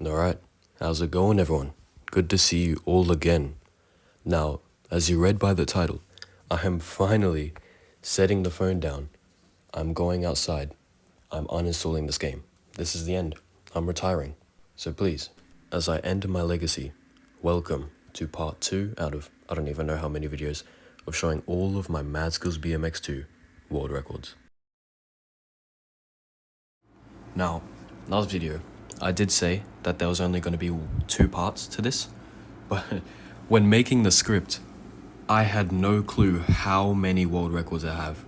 Alright, how's it going, everyone? Good to see you all again. Now, as you read by the title, I am finally setting the phone down. I'm going outside. I'm uninstalling this game. This is the end. I'm retiring. So please, as I end my legacy, welcome to part 2 out of I don't even know how many videos of showing all of my Mad Skills BMX2 world records. Now, last video, I did say that there was only going to be 2 parts to this, but when making the script, I had no clue how many world records I have.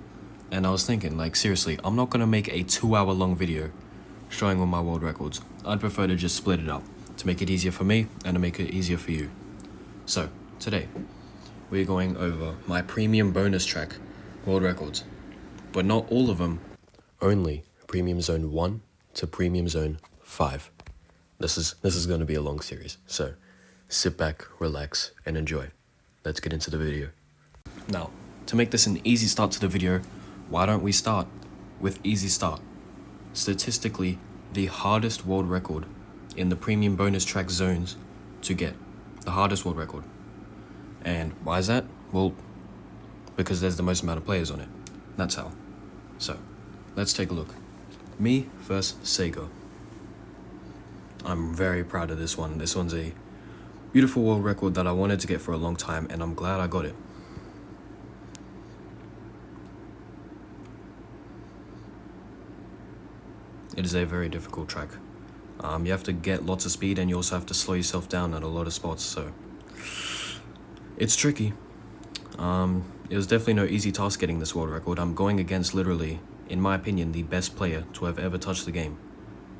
And I was thinking, like, seriously, I'm not going to make a 2-hour long video showing all my world records. I'd prefer to just split it up to make it easier for me and to make it easier for you. So, today, we're going over my premium bonus track world records, but not all of them, only premium zone 1 to premium zone 5. This is going to be a long series, so sit back, relax, and enjoy. Let's get into the video. Now, to make this an easy start to the video, why don't we start with easy start? Statistically, the hardest world record in the premium bonus track zones to get. The hardest world record. And why is that? Well, because there's the most amount of players on it. That's how. So, let's take a look. Me versus Sega. I'm very proud of this one. This one's a beautiful world record that I wanted to get for a long time, and I'm glad I got it. It is a very difficult track. You have to get lots of speed, and you also have to slow yourself down at a lot of spots, so it's tricky. It was definitely no easy task getting this world record. I'm going against literally, in my opinion, the best player to have ever touched the game,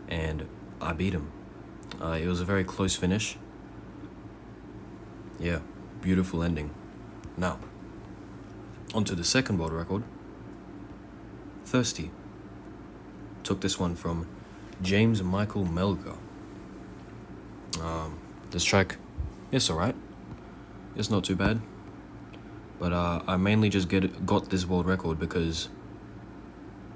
and I beat him. It was a very close finish. Yeah, beautiful ending. Now, on to the second world record. Thirsty. Took this one from James Michael Melgar. This track, it's alright. It's not too bad. But I mainly just got this world record because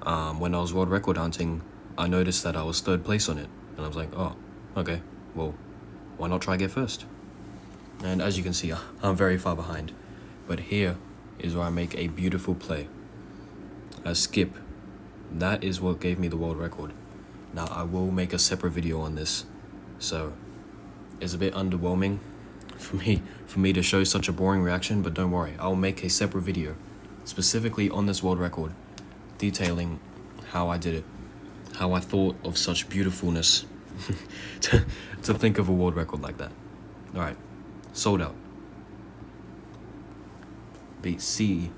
when I was world record hunting, I noticed that I was 3rd place on it. And I was like, oh, okay, well, why not try get first? And as you can see, I'm very far behind. But here is where I make a beautiful play. A skip. That is what gave me the world record. Now, I will make a separate video on this. So, it's a bit underwhelming for me to show such a boring reaction, but don't worry, I'll make a separate video specifically on this world record, detailing how I did it, how I thought of such beautifulness to think of a world record like that. Alright, sold out. BSNG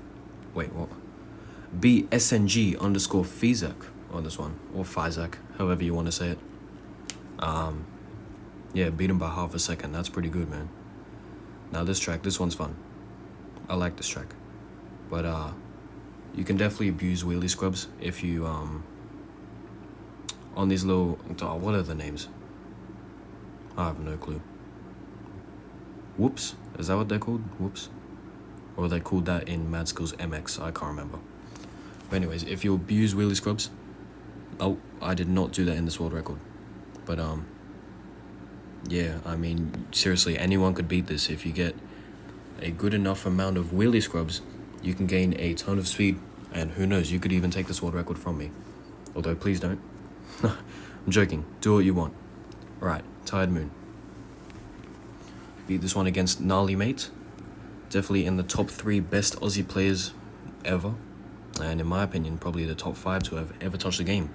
_ Fizak on this one, or Fizak, however you want to say it. Yeah, beat him by half a second. That's pretty good, man. Now this track, this one's fun. I like this track. But you can definitely abuse wheelie scrubs if you on these little, what are the names? I have no clue. Whoops, is that what they're called? Whoops. Or they called that in Mad Skills MX, I can't remember. But anyways, if you abuse wheelie scrubs, oh, I did not do that in this world record. But yeah, I mean, seriously, anyone could beat this. If you get a good enough amount of wheelie scrubs, you can gain a ton of speed, and who knows, you could even take this world record from me. Although, please don't. I'm joking. Do what you want. Alright, Tired Moon. Beat this one against Gnarly Mate. Definitely in the top 3 best Aussie players ever. And in my opinion, probably the top 5 to have ever touched the game.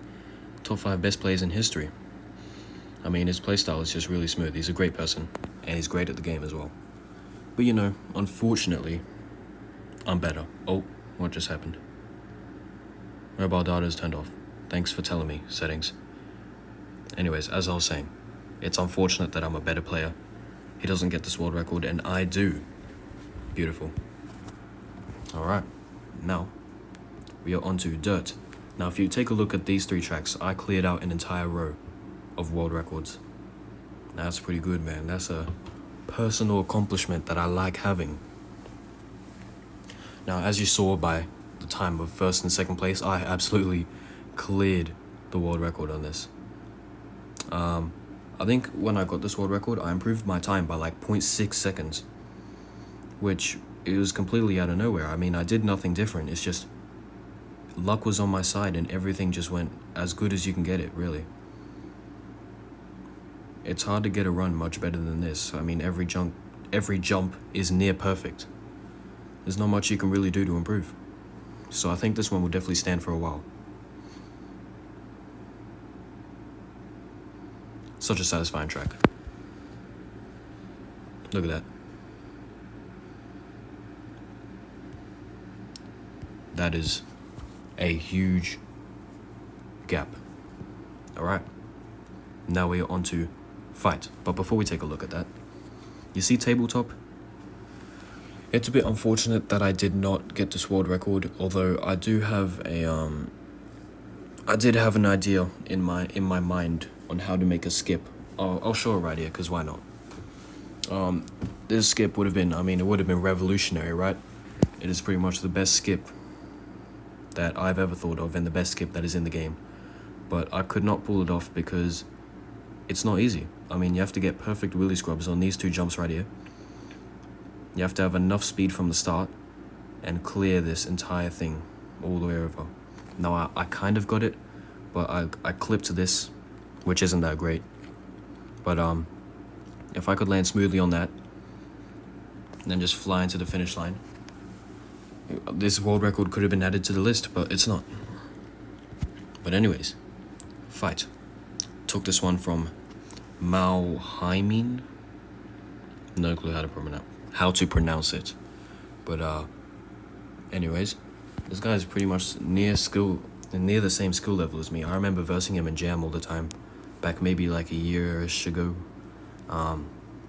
Top 5 best players in history. I mean, his playstyle is just really smooth. He's a great person, and he's great at the game as well. But you know, unfortunately, I'm better. Oh, what just happened? Mobile data is turned off. Thanks for telling me, settings. Anyways, as I was saying, it's unfortunate that I'm a better player. He doesn't get this world record, and I do. Beautiful. Alright, now we are on to Dirt. Now, if you take a look at these 3 tracks, I cleared out an entire row of world records. That's pretty good, man. That's a personal accomplishment that I like having. Now, as you saw by the time of 1st and 2nd place, I absolutely cleared the world record on this. I think when I got this world record, I improved my time by like 0.6 seconds, which it was completely out of nowhere. I mean, I did nothing different. It's just luck was on my side and everything just went as good as you can get it, really. It's hard to get a run much better than this. I mean, every jump is near perfect. There's not much you can really do to improve. So I think this one will definitely stand for a while. Such a satisfying track. Look at that. That is a huge gap. Alright. Now we're on to fight. But before we take a look at that, you see tabletop? It's a bit unfortunate that I did not get this world record, although I do have I did have an idea in my mind on how to make a skip. I'll show it right here, because why not? This skip would have been, it would have been revolutionary, right? It is pretty much the best skip that I've ever thought of, and the best skip that is in the game. But I could not pull it off because it's not easy. You have to get perfect wheelie scrubs on these two jumps right here. You have to have enough speed from the start and clear this entire thing all the way over. Now, I kind of got it, but I clipped this, which isn't that great. But if I could land smoothly on that, and then just fly into the finish line, this world record could have been added to the list, but it's not. But anyways, fight. Took this one from Mao Haimin. No clue how to pronounce it. But anyways, this guy is pretty much near the same skill level as me. I remember versing him in Jam all the time, back maybe like a year-ish ago.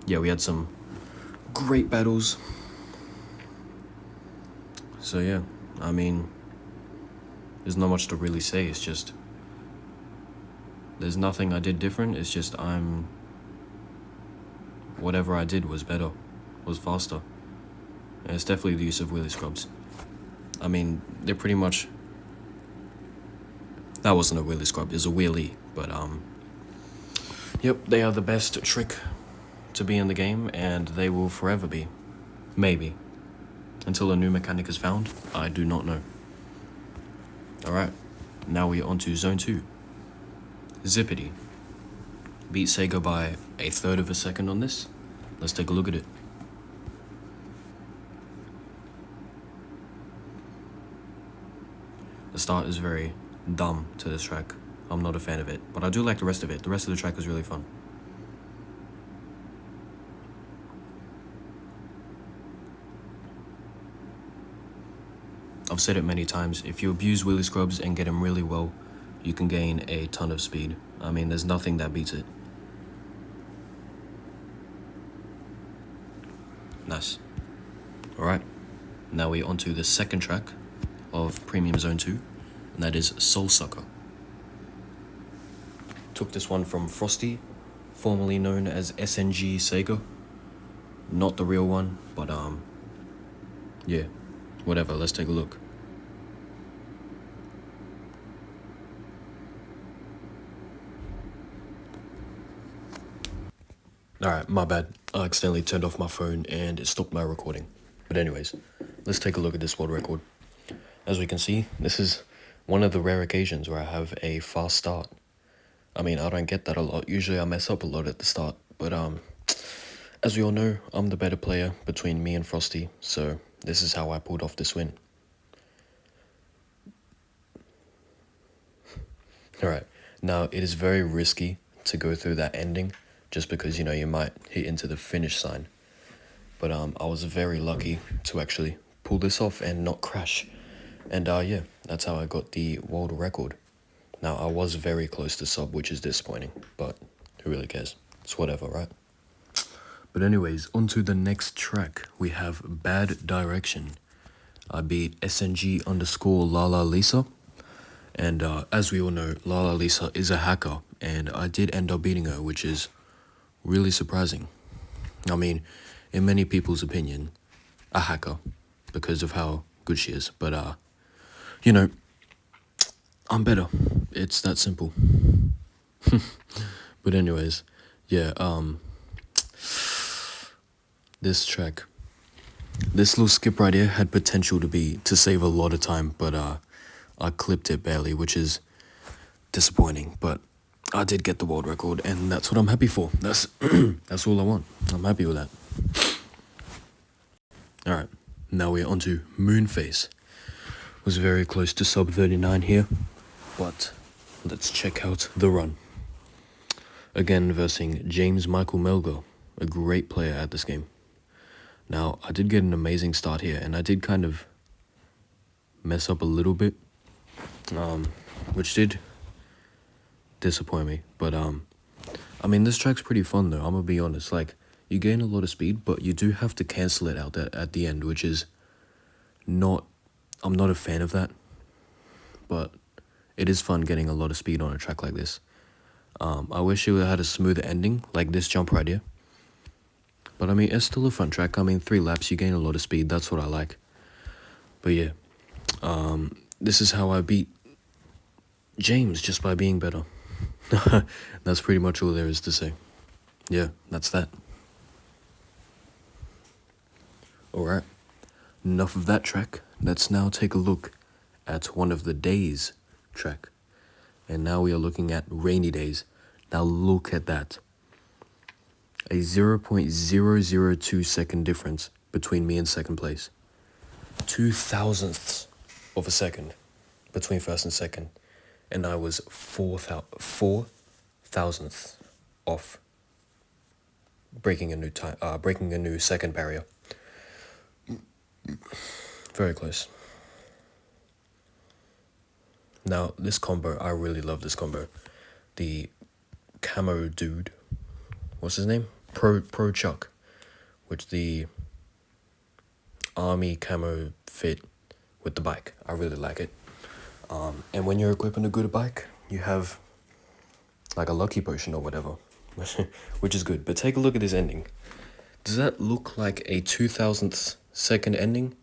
Yeah, we had some great battles. So yeah, there's not much to really say. It's just, there's nothing I did different. It's just whatever I did was better, was faster. And it's definitely the use of wheelie scrubs. They're pretty much, that wasn't a wheelie scrub, it was a wheelie, but yep, they are the best trick to be in the game, and they will forever be. Maybe. Until a new mechanic is found, I do not know. Alright, now we're on to Zone 2. Zippity. Beat Sega by 1/3 of a second on this. Let's take a look at it. The start is very dumb to this track. I'm not a fan of it, but I do like the rest of it. The rest of the track is really fun. I've said it many times, if you abuse wheelie scrubs and get them really well, you can gain a ton of speed. There's nothing that beats it. Nice. Alright, now we're on to the second track of Premium Zone 2, and that is Soul Sucker. Took this one from Frosty, formerly known as SNG Sega. Not the real one, but yeah, whatever, let's take a look. Alright, my bad. I accidentally turned off my phone and it stopped my recording. But anyways, let's take a look at this world record. As we can see, this is one of the rare occasions where I have a fast start. I don't get that a lot. Usually I mess up a lot at the start. But as we all know, I'm the better player between me and Frosty. So this is how I pulled off this win. Alright, now it is very risky to go through that ending, just because, you might hit into the finish sign. But I was very lucky to actually pull this off and not crash. And yeah, that's how I got the world record. Now, I was very close to sub, which is disappointing, but who really cares? It's whatever, right? But anyways, on to the next track. We have Bad Direction. I beat SNG_Lala Lisa. And as we all know, Lala Lisa is a hacker, and I did end up beating her, which is really surprising. In many people's opinion, a hacker, because of how good she is. But, I'm better. It's that simple. But anyways, Yeah, this track, this little skip right here had potential to save a lot of time, but I clipped it barely, which is disappointing. But I did get the world record, and that's what I'm happy for. That's that's all I want. I'm happy with that. All right, now we're on to Moonface. Was very close to sub 39 here, but let's check out the run. Again, versing James Michael Melgo, a great player at this game. Now, I did get an amazing start here, and I did kind of mess up a little bit, which did disappoint me. But, I mean, this track's pretty fun, though, I'm gonna be honest. Like, you gain a lot of speed, but you do have to cancel it out at the end, which is not... I'm not a fan of that, but it is fun getting a lot of speed on a track like this. I wish it had a smoother ending, like this jump right here. But I mean, it's still a fun track. I mean, 3 laps, you gain a lot of speed. That's what I like. But yeah, this is how I beat James, just by being better. That's pretty much all there is to say. Yeah, that's that. Alright, enough of that track. Let's now take a look at one of the days track. And now we are looking at rainy days. Now look at that. A 0.002 second difference between me and second place. 0.002 of a second between first and second. And I was 4,000th off breaking a new second barrier. Very close. Now, this combo, I really love this combo. The camo dude, what's his name? Pro Chuck, which the army camo fit with the bike. I really like it. And when you're equipping a good bike, you have like a lucky potion or whatever, which is good. But take a look at this ending. Does that look like a 2,000th second ending?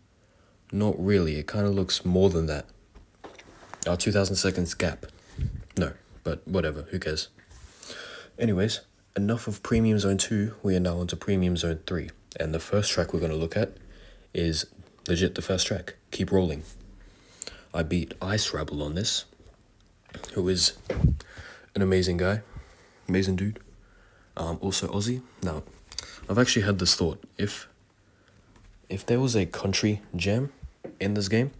Not really. It kind of looks more than that. 2,000 seconds gap. No, but whatever, who cares? Anyways, enough of Premium Zone 2, we are now onto Premium Zone 3. And the first track we're going to look at is legit the first track, Keep Rolling. I beat Ice Rabble on this, who is an amazing guy, amazing dude. Also Aussie. Now, I've actually had this thought, if there was a country gem in this game,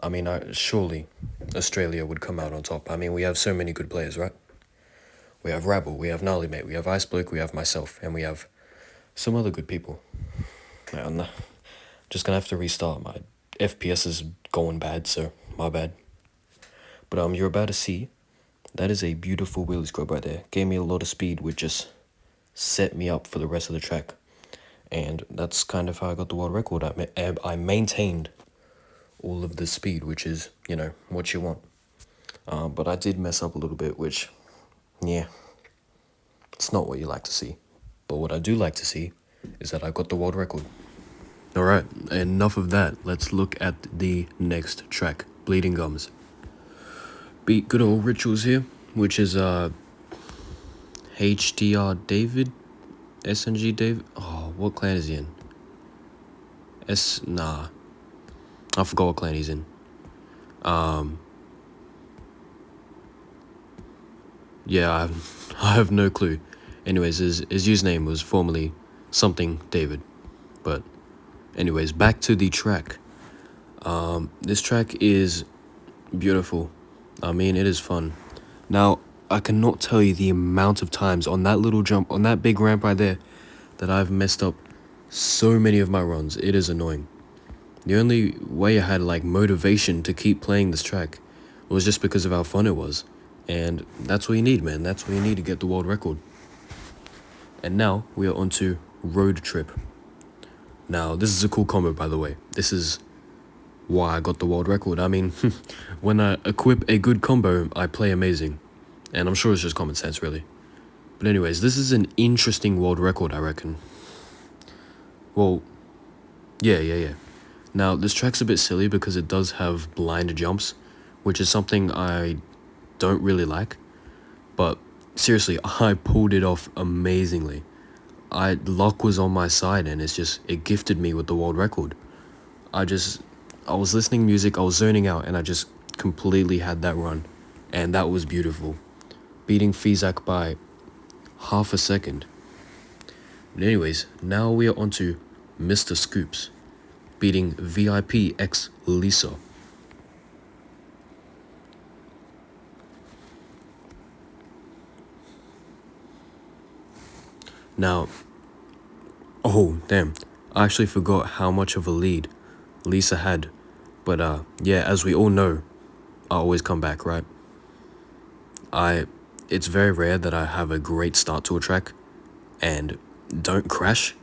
I mean, surely Australia would come out on top. I mean, we have so many good players, right? We have Rabble, we have Gnarly Mate, we have Ice Bloke, we have myself, and we have some other good people. I'm just gonna have to restart. My FPS is going bad, so my bad. But you're about to see, that is a beautiful wheelie scrub right there. Gave me a lot of speed, which just set me up for the rest of the track. And that's kind of how I got the world record. I maintained all of the speed, which is, you know, what you want. But I did mess up a little bit, which, yeah, it's not what you like to see. But what I do like to see is that I got the world record. Alright, enough of that. Let's look at the next track, Bleeding Gums. Beat good old Rituals here, which is HDR David, SNG David. Oh, what clan is he in? Nah. I forgot what clan he's in. Yeah, I have no clue. Anyways, his username was formerly something David. But anyways, back to the track. This track is beautiful. I mean, it is fun. Now, I cannot tell you the amount of times on that little jump, on that big ramp right there, that I've messed up so many of my runs. It is annoying. The only way I had like motivation to keep playing this track was just because of how fun it was. And that's what you need, man. That's what you need to get the world record. And now we are on to Road Trip. Now, this is a cool combo, by the way. This is why I got the world record. I mean, when I equip a good combo, I play amazing. And I'm sure it's just common sense, really. But anyways, this is an interesting world record, I reckon. Well, yeah. Now, this track's a bit silly because it does have blind jumps, which is something I don't really like. But seriously, I pulled it off amazingly. Luck was on my side, and it gifted me with the world record. I just, I was listening music, I was zoning out, and I just completely had that run, and that was beautiful, beating Fizak by half a second. But anyways, now we are on to Mr. Scoops, beating VIP X Lisa. Now, oh damn, I actually forgot how much of a lead Lisa had. But yeah, as we all know, I always come back, right? I it's very rare that I have a great start to a track and don't crash,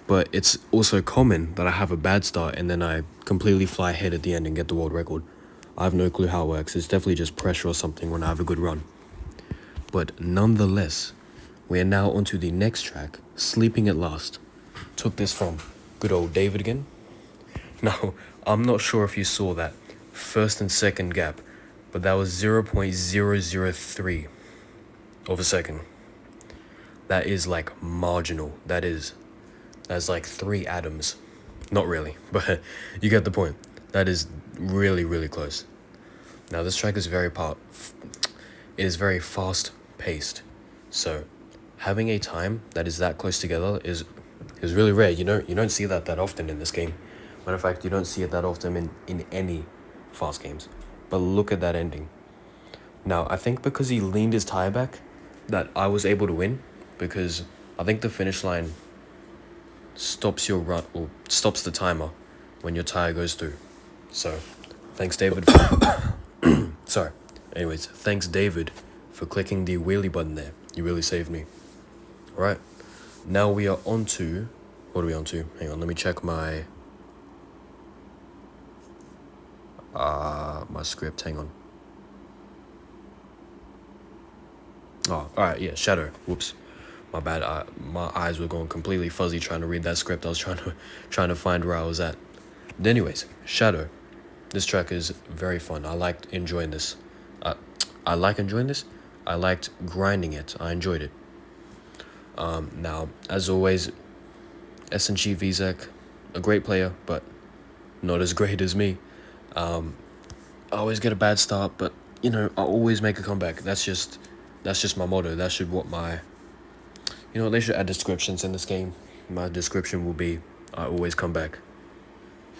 but it's also common that I have a bad start and then I completely fly ahead at the end and get the world record. I have no clue how it works. It's definitely just pressure or something when I have a good run. But nonetheless, we are now onto the next track, Sleeping at Last. Took this from good old David again. Now, I'm not sure if you saw that first and second gap, but that was 0.003 of a second. That is like marginal. That's like 3 atoms. Not really, but you get the point. That is really, really close. Now this track is it is very fast paced. So having a time that is that close together is really rare. You don't see that often in this game. Matter of fact, you don't see it that often in any fast games. But look at that ending. Now, I think because he leaned his tire back, that I was able to win, because I think the finish line stops your run, or stops the timer when your tire goes through. So, thanks David for sorry. Anyways, thanks David for clicking the wheelie button there. You really saved me. Alright. Now we are on to, what are we on to? Hang on, let me check my script, hang on. Oh, alright, yeah, Shadow. Whoops. My bad. My eyes were going completely fuzzy trying to read that script. I was trying to find where I was at. But anyways, Shadow. This track is very fun. I liked enjoying this. I like enjoying this. I liked grinding it. I enjoyed it. Now, as always, SNG Vizek, a great player, but not as great as me. I always get a bad start, but I always make a comeback. That's just my motto. That should what my they should add descriptions in this game. My description will be I always come back.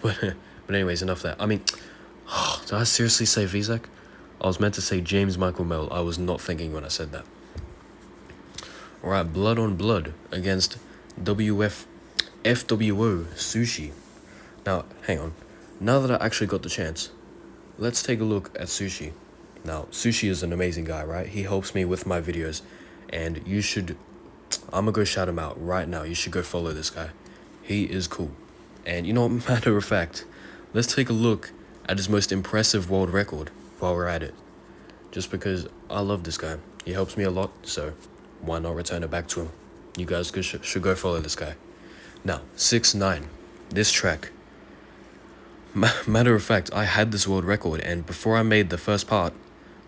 But anyways, enough of that. I mean, did I seriously say Vizek? I was meant to say James Michael Mel. I was not thinking when I said that. Alright, Blood on Blood against FWO Sushi. Now, hang on. Now that I actually got the chance, let's take a look at Sushi. Now, Sushi is an amazing guy, right? He helps me with my videos, and I'm gonna go shout him out right now. You should go follow this guy. He is cool. And matter of fact, let's take a look at his most impressive world record while we're at it. Just because I love this guy. He helps me a lot, so why not return it back to him? You guys should go follow this guy. Now, 6ix9ine. This track. Matter of fact, I had this world record, and before I made the first part,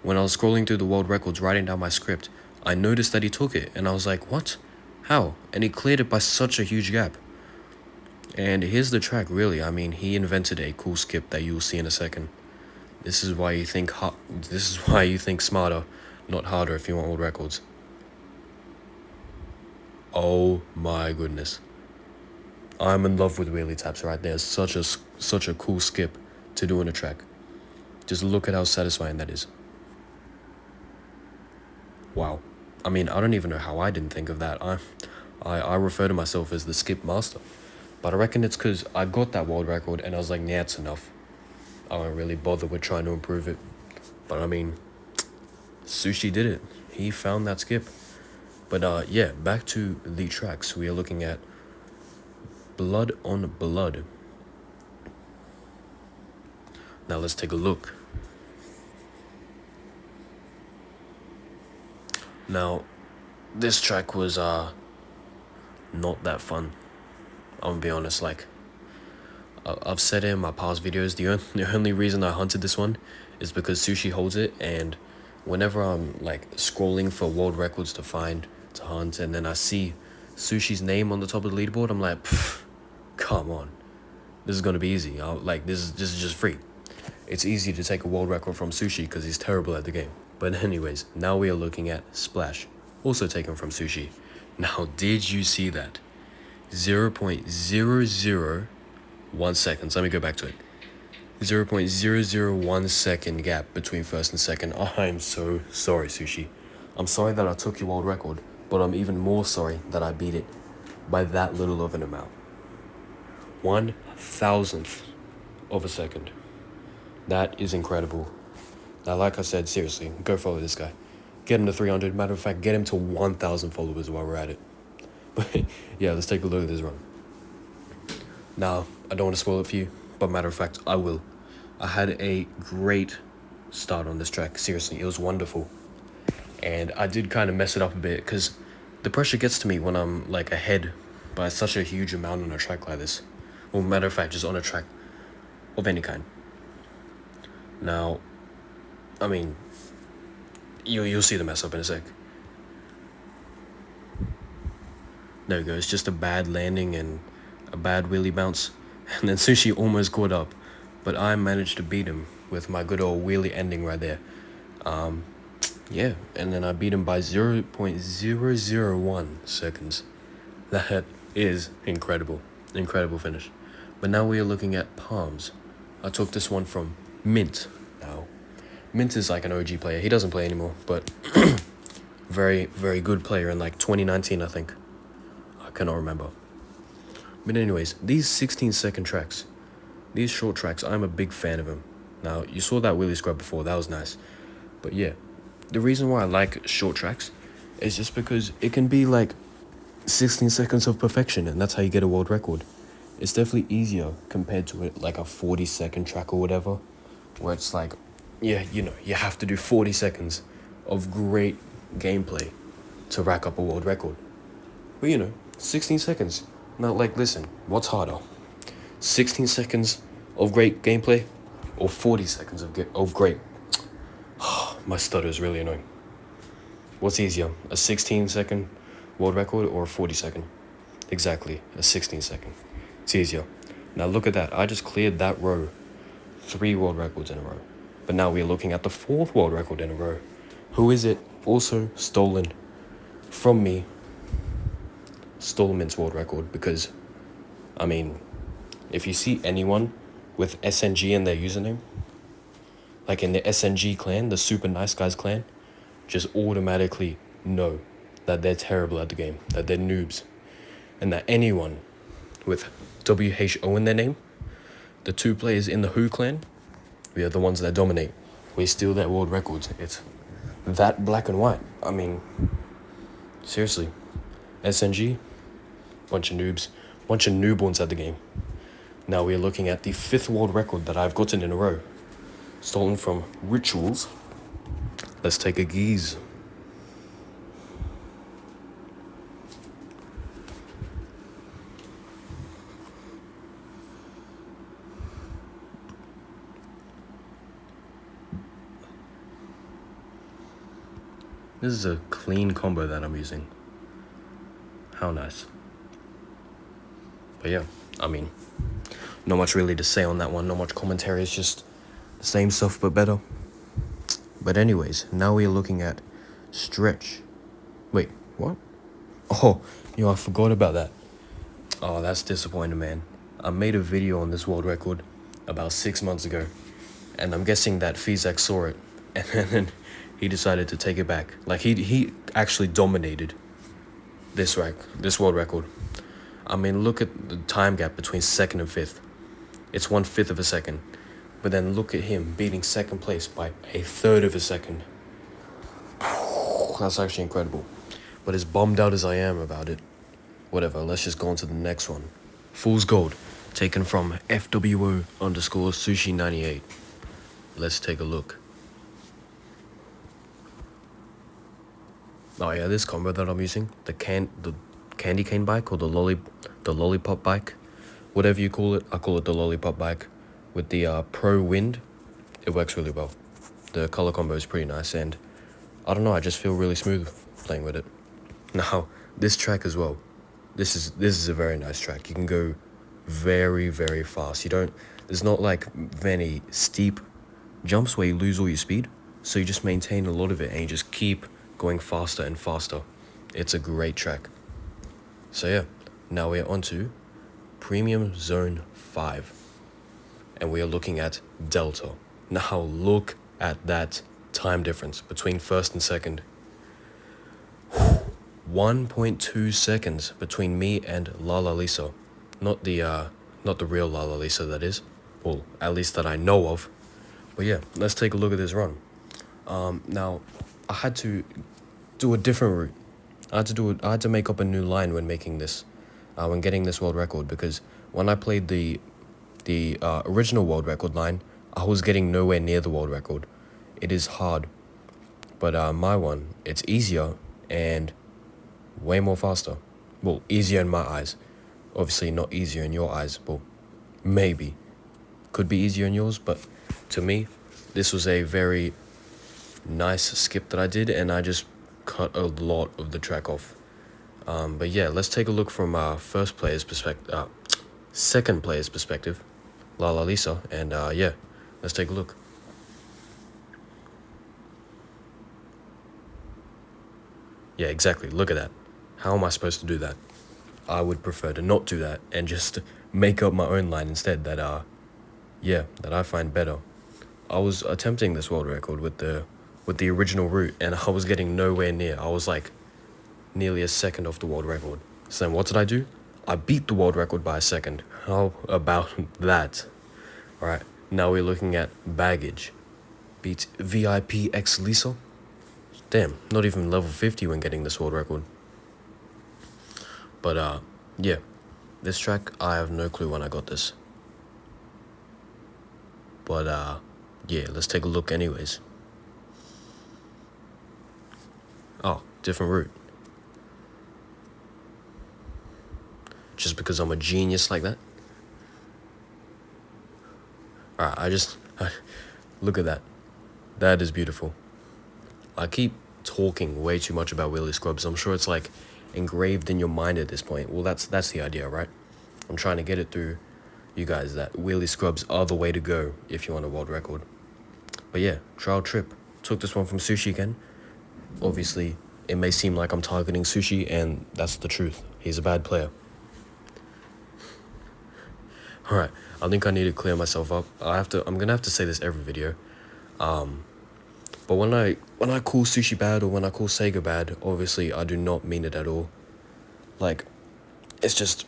when I was scrolling through the world records, writing down my script, I noticed that he took it, and I was like, what? How? And he cleared it by such a huge gap. And here's the track, really. I mean, he invented a cool skip that you'll see in a second. This is why you think smarter, not harder if you want world records. Oh my goodness. I'm in love with wheelie taps right there. Such a cool skip to do in a track. Just look at how satisfying that is. Wow. I mean, I don't even know how I didn't think of that. I refer to myself as the skip master. But I reckon it's because I got that world record and I was like, yeah, it's enough. I don't really bother with trying to improve it. But I mean, Sushi did it. He found that skip. But yeah, back to the tracks. We are looking at Blood on Blood. Now let's take a look. Now, this track was not that fun. I'm gonna be honest, like, I've said it in my past videos, the only reason I hunted this one is because Sushi holds it, and whenever I'm like scrolling for world records to find, to hunt, and then I see Sushi's name on the top of the leaderboard, I'm like, come on, this is gonna be easy. This is just free. It's easy to take a world record from Sushi because he's terrible at the game. But anyways, now we are looking at Splash, also taken from Sushi. Now, did you see that? 0.001 seconds. Let me go back to it. 0.001 second gap between first and second. I'm so sorry, Sushi. I'm sorry that I took your world record, but I'm even more sorry that I beat it by that little of an amount. 1,000th of a second. That is incredible. Now, like I said, seriously, go follow this guy. Get him to 300. Matter of fact, get him to 1,000 followers while we're at it. But yeah, let's take a look at this run. Now, I don't want to spoil it for you, but matter of fact, I will. I had a great start on this track. Seriously, it was wonderful. And I did kind of mess it up a bit because the pressure gets to me when I'm like ahead by such a huge amount on a track like this. Well, matter of fact, just on a track of any kind. Now, I mean, you'll see the mess up in a sec. There we go. It's just a bad landing and a bad wheelie bounce. And then Sushi almost caught up. But I managed to beat him with my good old wheelie ending right there. Yeah, and then I beat him by 0.001 seconds. That is incredible. Incredible finish. But now we are looking at Palms. I took this one from Mint. Now, Mint is like an OG player. He doesn't play anymore, but very, very good player in like 2019, I think. I cannot remember. But anyways, these 16-second tracks, these short tracks, I'm a big fan of them. Now, you saw that wheelie scrub before. That was nice. But yeah, the reason why I like short tracks is just because it can be like 16 seconds of perfection, and that's how you get a world record. It's definitely easier compared to it like a 40-second track or whatever, where it's like, yeah, you know, you have to do 40 seconds of great gameplay to rack up a world record. But you know, 16 seconds. Now, like, listen, what's harder? 16 seconds of great gameplay or 40 seconds of great? My stutter is really annoying. What's easier, a 16-second world record or a 40-second? Exactly, a 16-second. It's easier. Now look at that. I just cleared that row. 3 world records in a row. But now we're looking at the 4th world record in a row. Who is it? Also stolen from me. Stolman's world record, because, I mean, if you see anyone with SNG in their username, like in the SNG clan, the Super Nice Guys clan, just automatically know that they're terrible at the game, that they're noobs, and that anyone with WHO in their name, the 2 players in the Who clan, we are the ones that dominate. We steal their world records. It's that black and white. I mean, seriously, SNG, bunch of noobs, bunch of newborns at the game. Now we are looking at the 5th world record that I've gotten in a row, stolen from Rituals. Let's take a gaze. This is a clean combo that I'm using. How nice. But yeah, I mean, not much really to say on that one. Not much commentary. It's just the same stuff but better. But anyways, now we're looking at Stretch. Wait, what? Oh, I forgot about that. Oh, that's disappointing, man. I made a video on this world record about 6 months ago, and I'm guessing that Fizak saw it, and then he decided to take it back. Like, he actually dominated this world record. I mean, look at the time gap between 2nd and 5th. It's 1/5 of a second. But then look at him beating 2nd place by 1/3 of a second. That's actually incredible. But as bummed out as I am about it, whatever, let's just go on to the next one. Fool's Gold, taken from FWO_Sushi98. Let's take a look. Oh yeah, this combo that I'm using, the candy cane bike or the lollipop bike, whatever you call it, I call it the lollipop bike. With the Pro Wind, it works really well. The color combo is pretty nice, and I don't know, I just feel really smooth playing with it. Now, this track as well. This is a very nice track. You can go very, very fast. There's not like many steep jumps where you lose all your speed. So you just maintain a lot of it and you just keep going faster and faster. It's a great track. So yeah, now we're on to Premium Zone 5. And we are looking at Delta. Now look at that time difference between first and second. 1.2 seconds between me and Lala Lisa. Not the real Lala Lisa, that is. Well, at least that I know of. But yeah, let's take a look at this run. Now, I had to do a different route. I had to make up a new line when making this, when getting this world record, because when I played the original world record line, I was getting nowhere near the world record. It is hard, but my one, it's easier and way more faster. Well, easier in my eyes. Obviously not easier in your eyes. Well, maybe. Could be easier in yours, but to me, this was a very nice skip that I did, and I just cut a lot of the track off. But yeah, let's take a look from second player's perspective, Lala Lisa, and yeah, let's take a look. Yeah, exactly, look at that. How am I supposed to do that? I would prefer to not do that and just make up my own line instead that I find better. I was attempting this world record with the original route, and I was getting nowhere near. I was like nearly a second off the world record. So then what did I do? I beat the world record by a second. How about that? Alright, now we're looking at baggage. Beats VIP X Lisa. Damn, not even level 50 when getting this world record. But yeah, this track, I have no clue when I got this. But yeah, let's take a look anyways. Oh, different route. Just because I'm a genius like that? Alright, look at that. That is beautiful. I keep talking way too much about wheelie scrubs. I'm sure it's like engraved in your mind at this point. Well, that's the idea, right? I'm trying to get it through you guys that wheelie scrubs are the way to go if you want a world record. But yeah, trial trip. Took this one from Sushi again. Obviously, it may seem like I'm targeting Sushi, and that's the truth. He's a bad player. Alright, I think I need to clear myself up. I'm gonna have to say this every video. But when I call Sushi bad or when I call Sega bad, obviously I do not mean it at all. Like, it's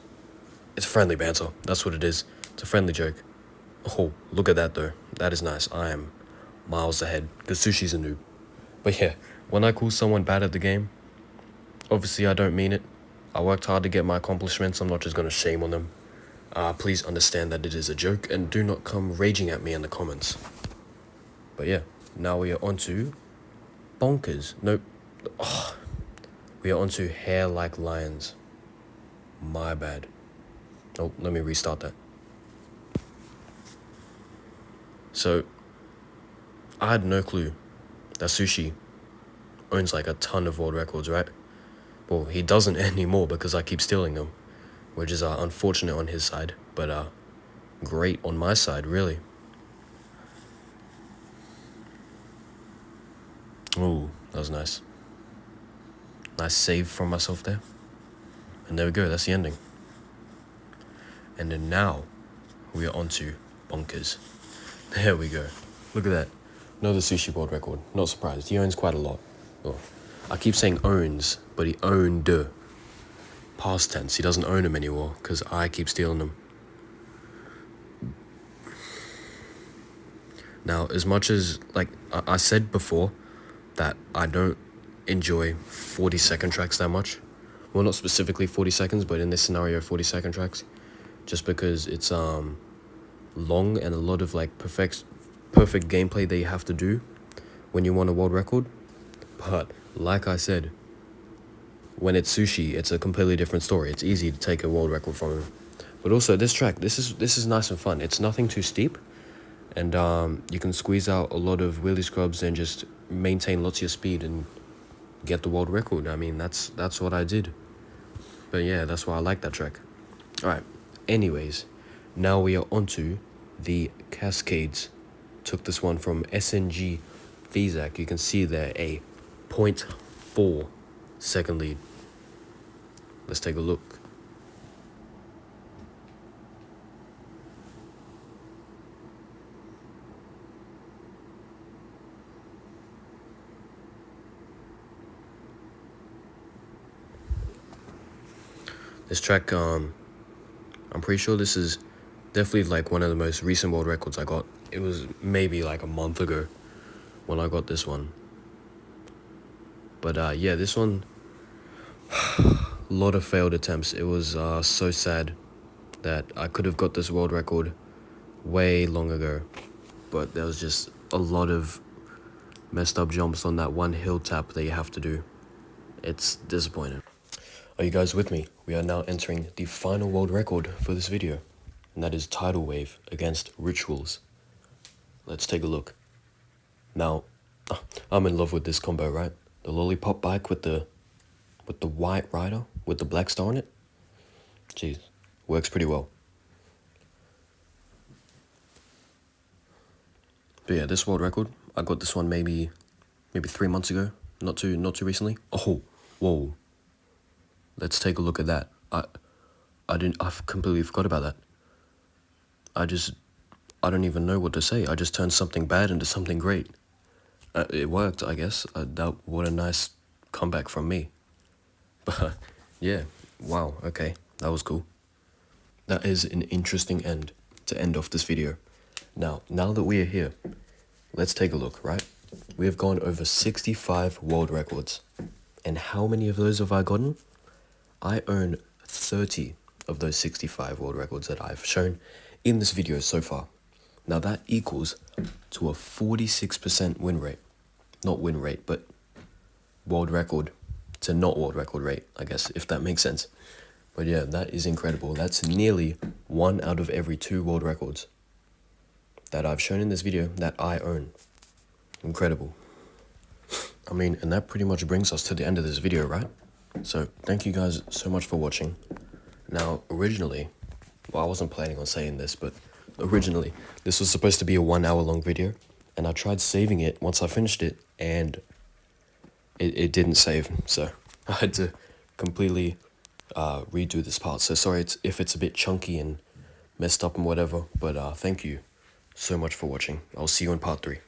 friendly banter. That's what it is. It's a friendly joke. Oh, look at that though. That is nice. I am miles ahead because Sushi's a noob. But yeah, when I call someone bad at the game, obviously I don't mean it. I worked hard to get my accomplishments. I'm not just gonna shame on them. Please understand that it is a joke and do not come raging at me in the comments. But yeah, now we are on to Bonkers. Nope. Oh, we are on to Hair Like Lions. My bad. Oh, let me restart that. So, I had no clue that Sushi owns like a ton of world records, right? Well, he doesn't anymore because I keep stealing them, which is unfortunate on his side, but great on my side, really. Ooh, that was nice. Nice save from myself there. And there we go, that's the ending. And then now, we are on to Bonkers. There we go. Look at that. Another Sushi world record. Not surprised, he owns quite a lot. Oh, I keep saying owns, but he owned. Past tense, he doesn't own them anymore, because I keep stealing them. Now, as much as, like, I said before, that I don't enjoy 40-second tracks that much. Well, not specifically 40 seconds, but in this scenario, 40-second tracks. Just because it's long and a lot of like perfect gameplay that you have to do when you want a world record. But like I said, when it's Sushi, it's a completely different story. It's easy to take a world record from him. But also this track, this is nice and fun. It's nothing too steep, And you can squeeze out a lot of wheelie scrubs and just maintain lots of your speed and get the world record. I mean, that's what I did. But yeah, that's why I like that track. Alright, anyways, now we are onto the Cascades. Took this one from SNG Fezak. You can see there a 0.4 second lead. Let's take a look. This track, I'm pretty sure this is definitely like one of the most recent world records I got. It was maybe like a month ago when I got this one. But yeah, this one, a lot of failed attempts. It was so sad that I could have got this world record way long ago. But there was just a lot of messed up jumps on that one hill tap that you have to do. It's disappointing. Are you guys with me? We are now entering the final world record for this video, and that is Tidal Wave against Rituals. Let's take a look. Now, I'm in love with this combo, right? The lollipop bike with the white rider with the black star on it. Jeez, works pretty well. But yeah, this world record, I got this one maybe 3 months ago, not too recently. Oh, whoa. Let's take a look at that. I completely forgot about that. I don't even know what to say. I just turned something bad into something great. It worked, I guess. What a nice comeback from me. But yeah, wow, okay, that was cool. That is an interesting end to end off this video. Now that we are here, let's take a look, right? We have gone over 65 world records. And how many of those have I gotten? I own 30 of those 65 world records that I've shown in this video so far. Now that equals to a 46% win rate. Not win rate, but world record to not world record rate, I guess, if that makes sense. But yeah, that is incredible. That's nearly 1 out of every 2 world records that I've shown in this video that I own. Incredible. I mean, and that pretty much brings us to the end of this video, right? So, thank you guys so much for watching. Now, originally, well, I wasn't planning on saying this, but originally, this was supposed to be a 1 hour long video, and I tried saving it once I finished it, and it didn't save, so I had to completely redo this part. So sorry if it's a bit chunky and messed up and whatever, but thank you so much for watching. I'll see you in part 3.